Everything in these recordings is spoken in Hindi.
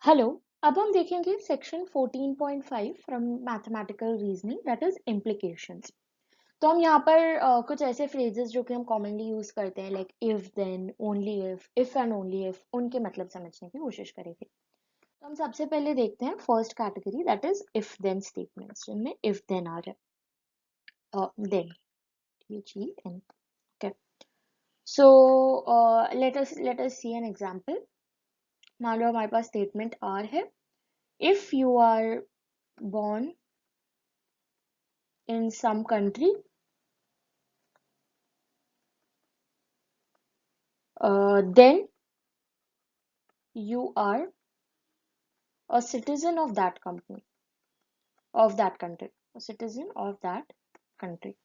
हेलो। अब हम देखेंगे section 14.5 from mathematical reasoning that is implications. तो हम यहाँ पर कुछ ऐसे फ्रेजेस जो कि हम कॉमनली यूज करते हैं like if then only if and only if, उनके मतलब समझने की कोशिश करेंगे। तो हम सबसे पहले देखते हैं first category that is if then statements, जिनमें इफ देन आ रहा है then THEN। Okay, so let us see an example. मान लो हमारे पास स्टेटमेंट आर है, if you are born in some country, then you are a citizen of that company, of that country, a citizen of that country.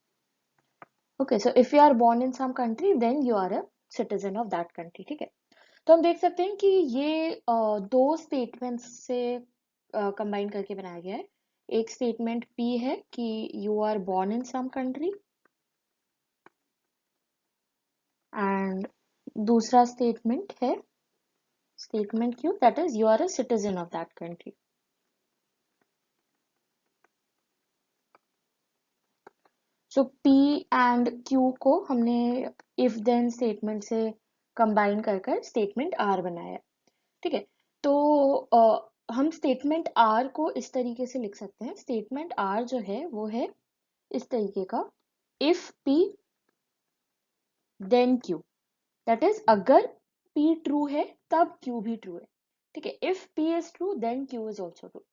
Okay, so if you are born in some country, then you are a citizen of that country. ठीक है, तो हम देख सकते हैं कि ये दो स्टेटमेंट्स से कंबाइन करके बनाया गया है। एक स्टेटमेंट P है कि you are born in some country, and दूसरा स्टेटमेंट है statement Q, that is you are a citizen of that country. So P and Q को हमने if then statement से कंबाइन कर कर स्टेटमेंट R बनाया है। ठीक है, तो हम स्टेटमेंट R को इस तरीके से लिख सकते हैं। स्टेटमेंट R जो है वो है इस तरीके का, if P then Q, that is अगर P ट्रू है तब Q भी ट्रू है। ठीक है, if P is true then Q is also true।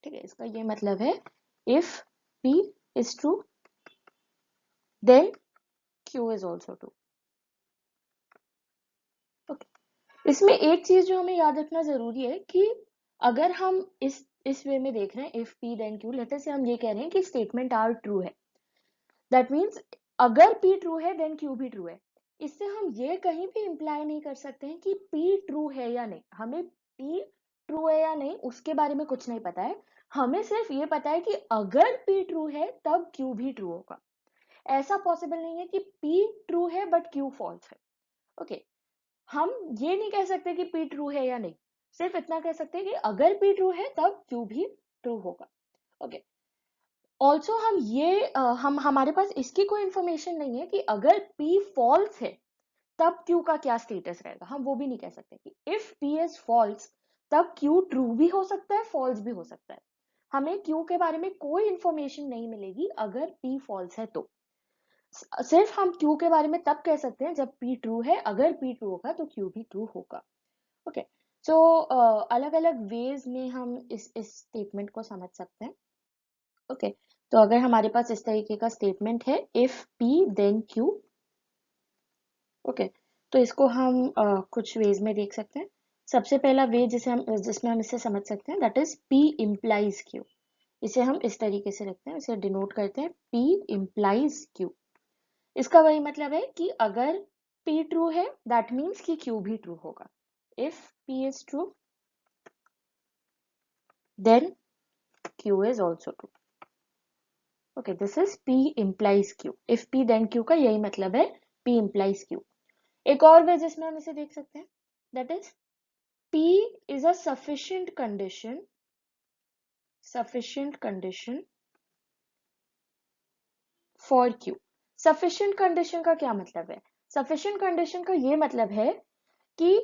ठीक है, इसका ये मतलब है if P is true then Q is also true। Okay, इसमें एक चीज जो हमें याद रखना जरूरी है कि अगर हम इस वे में देख रहे हैं if P then Q, later से हम ये कह रहे हैं कि स्टेटमेंट R ट्रू है, दैट मीन्स अगर P ट्रू है देन Q भी ट्रू है। इससे हम ये कहीं भी इंप्लाई नहीं कर सकते हैं कि P ट्रू है या नहीं। हमें P ट्रू है या नहीं उसके बारे में कुछ नहीं पता है, हमें सिर्फ ये पता है कि अगर P ट्रू है तब Q भी ट्रू होगा। ऐसा पॉसिबल नहीं है कि P ट्रू है बट Q फॉल्स है। ओके, हम ये नहीं कह सकते कि P ट्रू है या नहीं, सिर्फ इतना कह सकते हैं कि अगर P ट्रू है तब Q भी ट्रू होगा। ओके, ऑल्सो हम ये हम हमारे पास इसकी कोई इंफॉर्मेशन नहीं है कि अगर P फॉल्स है तब Q का क्या स्टेटस रहेगा। हम वो भी नहीं कह सकते कि इफ P इज फॉल्स तब Q ट्रू भी हो सकता है, फॉल्स भी हो सकता है। हमें Q के बारे में कोई इंफॉर्मेशन नहीं मिलेगी अगर P फॉल्स है तो। सिर्फ हम Q के बारे में तब कह सकते हैं जब P ट्रू है, अगर P ट्रू होगा तो Q भी ट्रू होगा। ओके, सो अलग अलग वेज में हम इस स्टेटमेंट को समझ सकते हैं। ओके, तो अगर हमारे पास इस तरीके का स्टेटमेंट है if P then Q, okay, तो इसको हम कुछ वेज में देख सकते हैं। सबसे पहला वे जिसमें हम इसे समझ सकते हैं that is P implies Q। इसे हम इस तरीके से लिखते हैं, इसे डिनोट करते हैं P इम्प्लाइज Q। इसका वही मतलब है कि अगर P ट्रू है दैट मीन्स कि Q भी ट्रू होगा। If P is true then Q is also true। Okay, this is P implies Q। If P then Q का यही मतलब है P implies Q। एक और वे जिसमें हम इसे देख सकते हैं that is P is a sufficient condition for Q। sufficient condition का क्या मतलब है? sufficient condition का ये मतलब है कि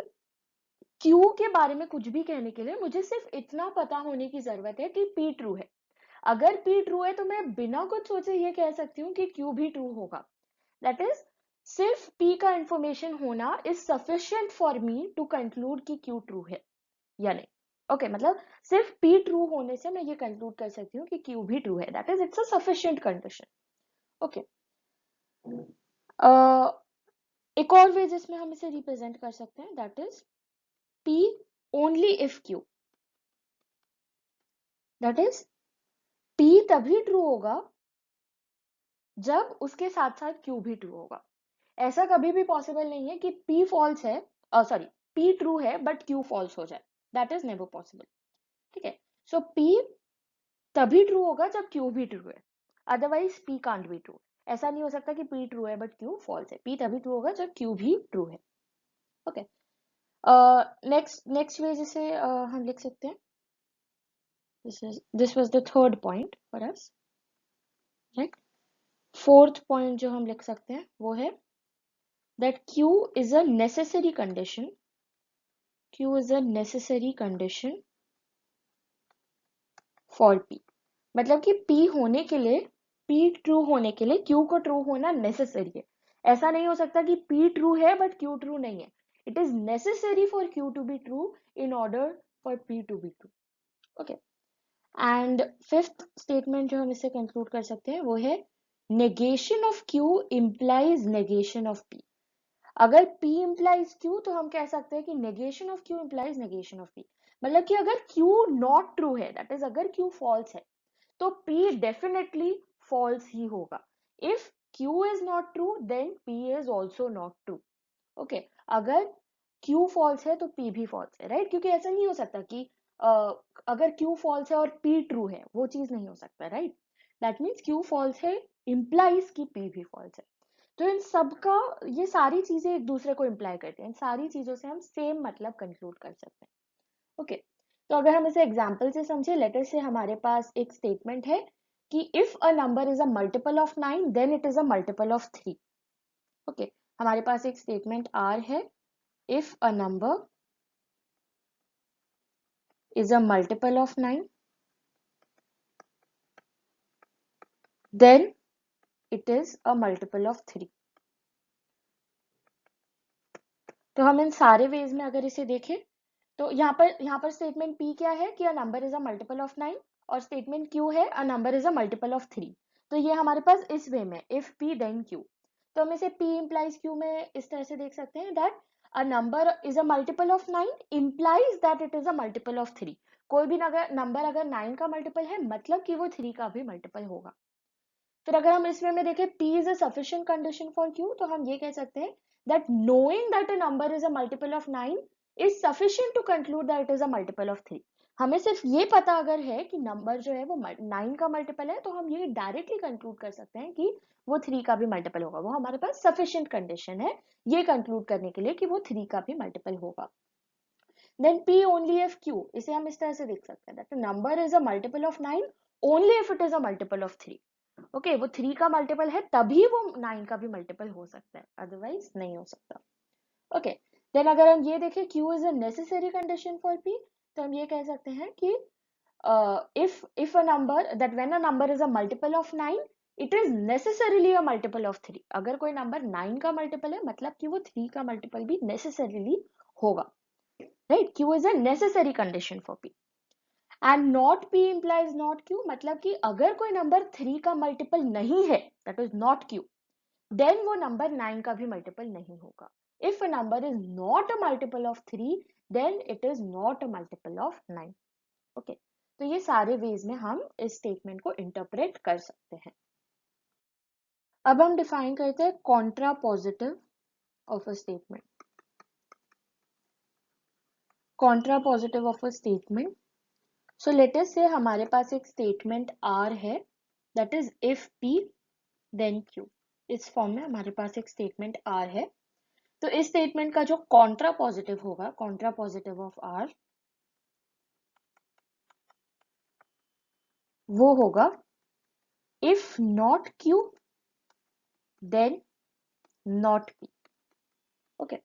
Q के बारे में कुछ भी कहने के लिए मुझे सिर्फ इतना पता होने की जरूरत है कि P ट्रू है। अगर P ट्रू है तो मैं बिना कुछ सोचे ये कह सकती हूँ कि Q भी ट्रू होगा। दैट इज सिर्फ P का इंफॉर्मेशन होना is sufficient for me to conclude कि Q ट्रू है या नहीं। ओके, मतलब सिर्फ P ट्रू होने से मैं ये कंक्लूड कर सकती हूँ कि Q भी ट्रू है, that is it's a sufficient condition. Okay, एक और वे जिसमें हम इसे रिप्रेजेंट कर सकते हैं that is P only if Q। That is P तभी ट्रू होगा जब उसके साथ साथ Q भी ट्रू होगा। ऐसा कभी भी पॉसिबल नहीं है कि P फॉल्स है, सॉरी P ट्रू है बट Q फॉल्स हो जाए, दैट इज नेवर पॉसिबल। ठीक है, सो P तभी ट्रू होगा जब Q भी ट्रू है, otherwise P can't be true. ऐसा नहीं हो सकता कि P ट्रू है बट Q फॉल्स है। P तभी ट्रू होगा जब Q भी ट्रू है। ओके, नेक्स्ट वे जैसे हम लिख सकते हैं, this was the third point for us, right. Fourth point जो हम लिख सकते हैं वो है that Q is a necessary condition. Q is a necessary condition for P. मतलब कि P होने के लिए, P ट्रू होने के लिए Q को ट्रू होना नेसेसरी है। ऐसा नहीं हो सकता कि P ट्रू है बट Q ट्रू नहीं है। It is necessary for Q to be true in order for P to be true. Okay, and fifth statement जो हम इससे कंक्लूड कर सकते हैं वो है negation of Q implies negation of P. अगर P implies Q तो हम कह सकते हैं कि negation of Q implies negation of P. मतलब कि अगर Q not true है, that is अगर Q false है, तो P definitely false ही होगा. If Q is not true, then P is also not true. Okay, अगर Q false है तो P भी false है, right? क्योंकि ऐसा नहीं हो सकता कि अगर Q false है और P true है, वो चीज नहीं हो सकता, right? That means Q false है implies कि P भी false है. तो इन सब का, ये सारी चीजें एक दूसरे को इम्प्लाई करती हैं, इन सारी चीजों से हम सेम मतलब कंक्लूड कर सकते हैं। ओके, तो अगर हम इसे एग्जांपल से समझे, लेटर से हमारे पास एक स्टेटमेंट है कि if a number is a multiple of 9 then it is a multiple of 3। Okay, हमारे पास एक स्टेटमेंट आर है, if a number is a multiple of 9 then it is a multiple of 3। तो हम इन सारे वेज में अगर इसे देखें तो यहाँ पर स्टेटमेंट P क्या है कि अ number is a multiple of 9, और स्टेटमेंट Q है अ number is a multiple of 3। तो ये हमारे पास इस वे में इफ P देन Q। तो हम इसे P implies Q में इस तरह से देख सकते हैं that a number is a multiple of 9 implies that it is a multiple of 3। कोई भी नंबर अगर 9 का मल्टीपल है मतलब कि वो 3 का भी मल्टीपल होगा। फिर अगर हम इसमें में देखें P is a sufficient condition for Q, तो हम ये कह सकते हैं that knowing that a number is a multiple of 9 is sufficient to conclude that it is a multiple of 3। हमें सिर्फ ये पता अगर है कि नंबर जो है वो 9 का मल्टीपल है तो हम ये डायरेक्टली कंक्लूड कर सकते हैं कि वो 3 का भी मल्टीपल होगा। वो हमारे पास सफिशिएंट कंडीशन है ये कंक्लूड करने के लिए कि वो 3 का भी मल्टीपल होगा। Then P only if Q, इसे हम इस तरह से देख सकते हैं that a number is a multiple of 9 only if it is a multiple of 3। Okay, वो 3 का मल्टीपल है तभी वो 9 का भी मल्टीपल हो सकता है, अदरवाइज नहीं हो सकता। ओके, देन अगर हम ये देखें Q is a necessary condition for P, तो हम ये कह सकते हैं कि if a number that when a number is a multiple of 9 it is necessarily a multiple of 3। अगर कोई नंबर 9 का मल्टीपल है मतलब कि वो 3 का मल्टीपल भी नेसेसरीली होगा, right. Q is a necessary condition for P and not P implies not Q, मतलब कि अगर कोई नंबर 3 का मल्टीपल नहीं है that is not Q, then वो नंबर 9 का भी मल्टीपल नहीं होगा। If a number is not a multiple of 3 then it is not a multiple of 9। Okay, तो ये सारे वेज में हम इस स्टेटमेंट को इंटरप्रेट कर सकते हैं। अब हम डिफाइन करते हैं contrapositive of a statement. Contrapositive of a statement, so let us say हमारे पास एक स्टेटमेंट आर है that is if P then Q। इस फॉर्म में हमारे पास एक स्टेटमेंट आर है। तो इस स्टेटमेंट का जो कॉन्ट्रा पॉजिटिव होगा, कॉन्ट्रा पॉजिटिव ऑफ आर, वो होगा if not Q then not P। Okay,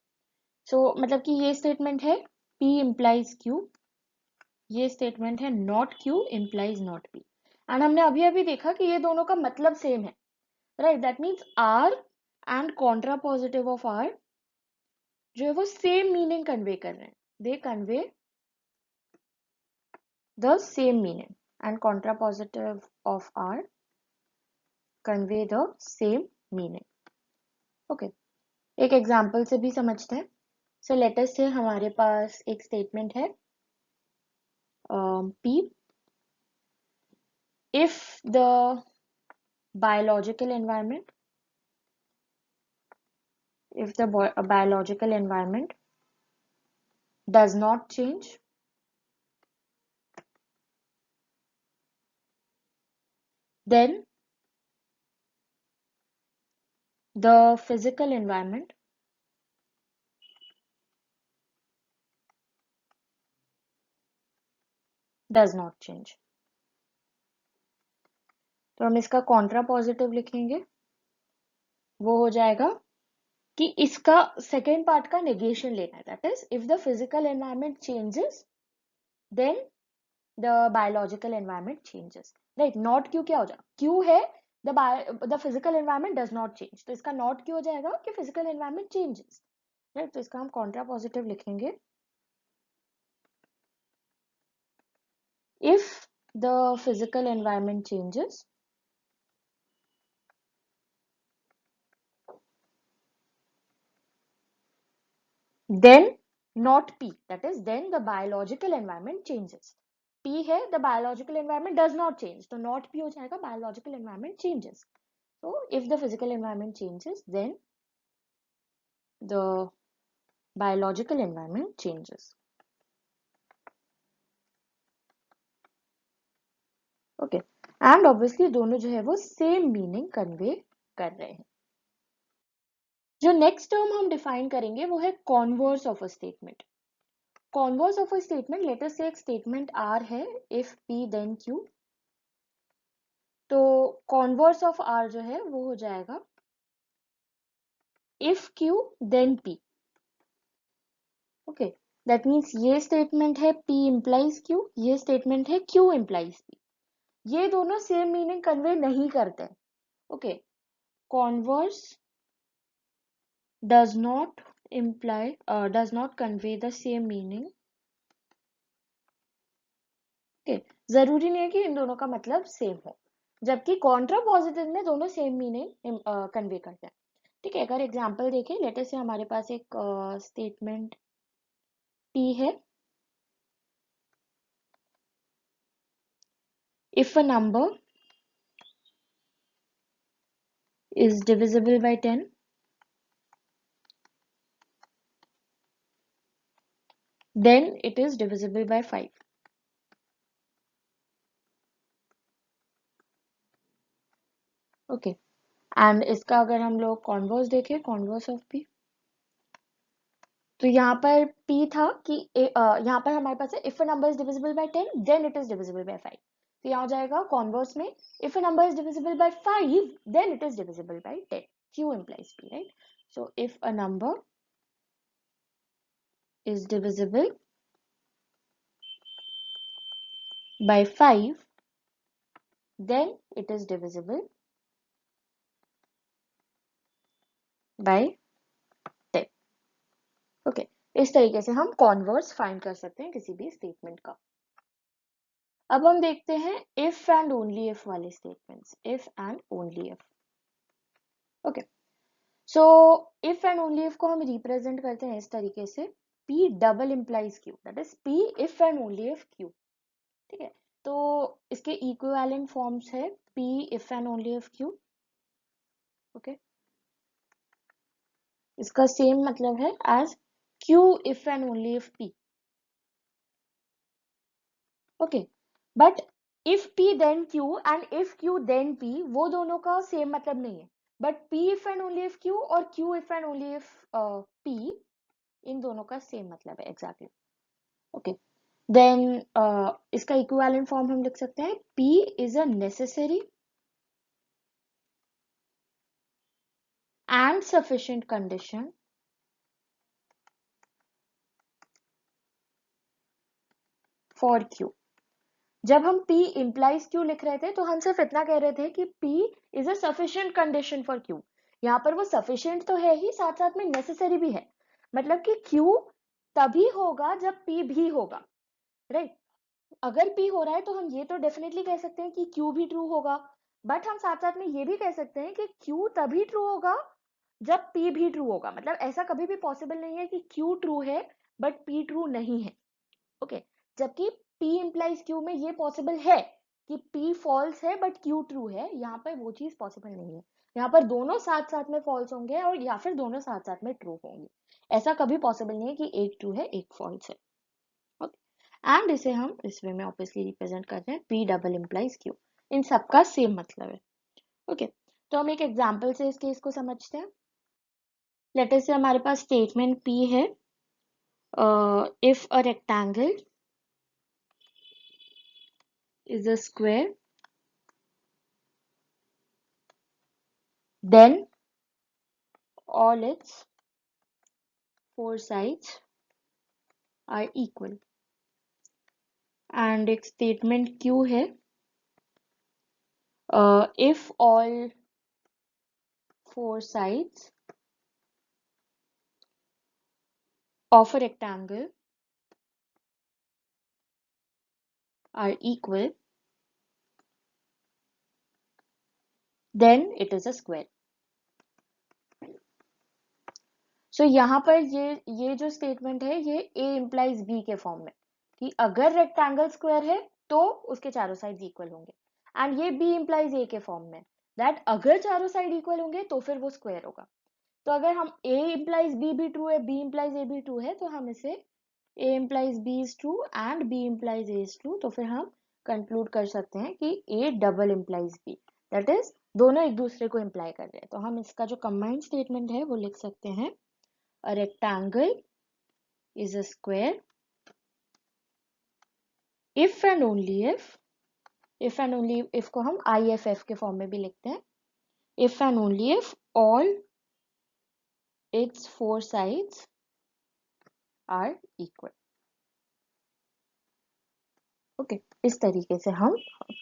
so मतलब कि ये स्टेटमेंट है P implies Q, ये स्टेटमेंट है not Q implies not P। And हमने अभी अभी देखा कि ये दोनों का मतलब सेम है, right. That means R and contrapositive of R जो है वो सेम मीनिंग कन्वे कर रहे हैं, they convey the same meaning, and contrapositive of R convey the same meaning. Okay, एक एग्जाम्पल से भी समझते हैं। सो लेट अस से हमारे पास एक स्टेटमेंट है P if the biological environment biological environment does not change, then the physical environment does not change. तो हम इसका कॉन्ट्रा पॉजिटिव लिखेंगे, वो हो जाएगा कि इसका सेकेंड पार्ट का नेगेशन लेना है, that is if the physical environment changes then the biological environment changes, right. Not Q क्या हो जाएगा, क्यू है the physical environment does not change, तो इसका नॉट क्यू हो जाएगा कि फिजिकल एनवायरमेंट चेंजेस, राइट। तो इसका हम कॉन्ट्रा पॉजिटिव लिखेंगे, if the physical environment changes then not P, that is then the biological environment changes। P है the biological environment does not change, तो not P हो जाएगा biological environment changes। So if the physical environment changes then the biological environment changes। Okay, and obviously दोनों जो है वो सेम मीनिंग कन्वे कर रहे हैं। जो नेक्स्ट टर्म हम डिफाइन करेंगे वो है converse of a statement. Converse of a statement, let us say एक स्टेटमेंट आर है, इफ पी देन क्यू, तो कॉन्वर्स ऑफ आर जो है वो हो जाएगा if Q then P. Okay, that means ये स्टेटमेंट है पी इंप्लाइज क्यू, ये स्टेटमेंट है क्यू इंप्लाइज पी, ये दोनों सेम मीनिंग कन्वे नहीं करते। Okay, converse does not imply does not convey the same meaning। Okay, जरूरी नहीं है कि इन दोनों का मतलब सेम हो, जबकि कॉन्ट्रा पॉजिटिव में दोनों सेम मीनिंग कन्वे करते हैं। ठीक है, अगर एग्जांपल देखें, लेट अस से हमारे पास एक स्टेटमेंट टी है, if a number is divisible by 10 then it is divisible by 5। Okay, and इसका अगर हम लोग कॉन्वर्स देखें, कॉन्वर्स ऑफ पी, तो यहाँ पर P था कि यहाँ पर हमारे पास है if a number is divisible by 10 then it is divisible by 5। तो यहाँ हो जाएगा कॉन्वर्स में if a number is divisible by 5 then it is divisible by 10। Q implies P, right? So if a number is divisible by 5 then it is divisible by 10। Okay, इस तरीके से हम कॉन्वर्स फाइंड कर सकते हैं किसी भी स्टेटमेंट का। अब हम देखते हैं इफ एंड ओनली इफ वाले statements, if and only if. Okay, so if and only if को हम रिप्रेजेंट करते हैं इस तरीके से, P double implies Q, that is P if and only if Q। ठीक है, तो इसके इक्विवेलेंट फॉर्म्स है P if and only if Q। Okay, इसका सेम मतलब है as Q if and only if P। Okay, but if P then Q and if Q then P वो दोनों का सेम मतलब नहीं है, but P if and only if Q और Q if and only if P इन दोनों का सेम मतलब है एग्जैक्टली। ओके, देन इसका इक्विवेलेंट फॉर्म हम लिख सकते हैं P is a necessary and sufficient condition for Q। जब हम P implies Q लिख रहे थे तो हम सिर्फ इतना कह रहे थे कि P is a sufficient condition for Q। यहाँ पर वो सफिशिएंट तो है ही, साथ साथ में नेसेसरी भी है, मतलब कि Q तभी होगा जब P भी होगा, राइट। अगर P हो रहा है तो हम ये तो डेफिनेटली कह सकते हैं कि Q भी ट्रू होगा, बट हम साथ साथ में ये भी कह सकते हैं कि Q तभी ट्रू होगा जब P भी ट्रू होगा। मतलब ऐसा कभी भी पॉसिबल नहीं है कि Q ट्रू है बट P ट्रू नहीं है। ओके, जबकि P implies Q में ये पॉसिबल है कि P फॉल्स है बट Q ट्रू है, यहाँ पर वो चीज पॉसिबल नहीं है। यहाँ पर दोनों साथ साथ में फॉल्स होंगे और या फिर दोनों साथ साथ में ट्रू होंगे, ऐसा कभी पॉसिबल नहीं है कि एक ट्रू है एक फॉल्स है। ओके, एंड इसे हम इस वे में ऑब्वियसली रिप्रेजेंट करते हैं P डबल इम्प्लाइज Q, इन सबका सेम मतलब है। ओके, तो हम एक एग्जाम्पल से इस केस को समझते हैं। लेट अस से हमारे पास स्टेटमेंट P है, if a rectangle is a square, then all its four sides are equal. And एक statement Q है, if all four sides of a rectangle are equal, then it is a square. So यहाँ पर ये जो स्टेटमेंट है ये A implies B के फॉर्म में, कि अगर रेक्टेंगल स्क्वायर है तो उसके चारों साइड्स इक्वल होंगे, एंड ये B implies A के फॉर्म में, दैट अगर चारों साइड इक्वल होंगे तो फिर वो स्क्वायर होगा. तो अगर हम A implies B भी ट्रू है, B implies A भी ट्रू है, तो हम इसे A implies B is true and B implies A is true, तो फिर हम कंक्लूड कर सकते हैं कि A double implies B, that is दोनों एक दूसरे को इम्प्लाई कर रहे हैं. तो हम इसका जो कंबाइंड स्टेटमेंट है वो लिख सकते हैं, a rectangle is a square if and only if को हम IFF के फॉर्म में भी लिखते हैं, if and only if all its four sides are equal. Okay, इस तरीके से हम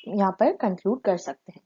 यहाँ पर कंक्लूड कर सकते हैं.